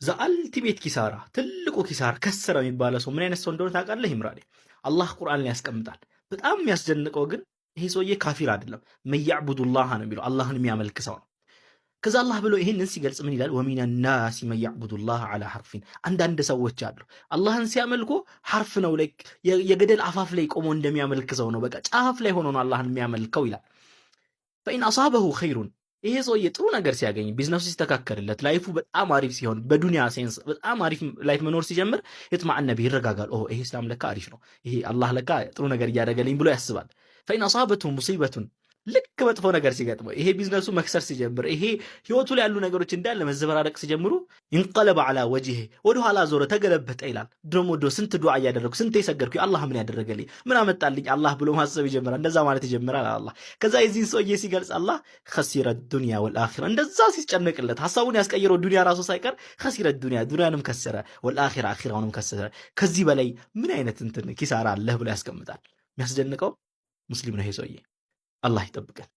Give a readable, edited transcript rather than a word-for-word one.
ዘአልቲሜት ኪሳራ ትልቁ ኪሳራ ከሰረ የሚባለው ሰው ምን አይነት ሰው እንደሆነ ታውቃለህ? ይምራዴ አላህ ቁርአን ላይ ያስቀምጣል። በጣም የሚያስደንቀው ግን ይሄ ሰውዬ ካፊር አይደለም፣ መያዕቡዱላህ ነው የሚለው አላህን የሚያመልክ ሰው ነው። ከዛ አላህ ብሎ ይሄንን ሲገልጽ ምን ይላል? ወሚነ ናሲ መያዕቡዱላህ አላ ሐርፊን። አንዳንድ ሰዎች አሉ አላህን ሲያመልኩ ሐርፍ ነው ላይ የገደል አፋፍ ላይ ቆሞ እንደሚያመልክ ሰው ነው። በቃ ጫፍ ላይ ሆኖ ነው አላህን የሚያመልከው ይላል። ፈኢን አሳበሁ ኸይሩን፣ ይሄ ሰውዬ ጥሩ ነገር ሲያገኝ፣ ቢዝነሱ ሲስተካከልለት፣ ላይፉ በጣም አሪፍ ሲሆን፣ በዱንያ ሴንስ በጣም አሪፍ ላይፍ መኖር ሲጀምር የጥማዕነ ቢህ ይረጋጋል። ኦ ይሄ እስላም ለካ አሪፍ ነው፣ ይሄ አላህ ለካ ጥሩ ነገር እያደረገልኝ ብሎ ያስባል። ፈኢን አሳበቱ ሙሲበቱን፣ ልክ መጥፎ ነገር ሲገጥመው፣ ይሄ ቢዝነሱ መክሰር ሲጀምር፣ ይሄ ህይወቱ ላይ ያሉ ነገሮች እንዳለ መዘበራረቅ ሲጀምሩ ይንቀለበ ዐላ ወጅሄ፣ ወደ ኋላ ዞረ ተገለበጠ ይላል። ደግሞ ስንት ዱዓ እያደረግኩ ስንት የሰገድኩ አላህ ምን ያደረገልኝ ምን አመጣልኝ አላህ ብሎ ማሰብ ይጀምራል። እንደዛ ማለት ይጀምራል አላህ። ከዛ የዚህን ሰውዬ ሲገልጽ አላህ ኸሲረ ዱንያ ወልአኺራ፣ እንደዛ ሲጨነቅለት ሐሳቡን ያስቀየረው ዱንያ ራሱ ሳይቀር ኸሲረ ዱንያ፣ ዱንያንም ከሰረ፣ ወልአኺራ አኺራውንም ከሰረ። ከዚህ በላይ ምን አይነት እንትን ኪሳራ አለህ ብሎ ያስቀምጣል። የሚያስደንቀው ሙስሊም ነው ይሄ ሰውዬ። አላህ ይጠብቀን።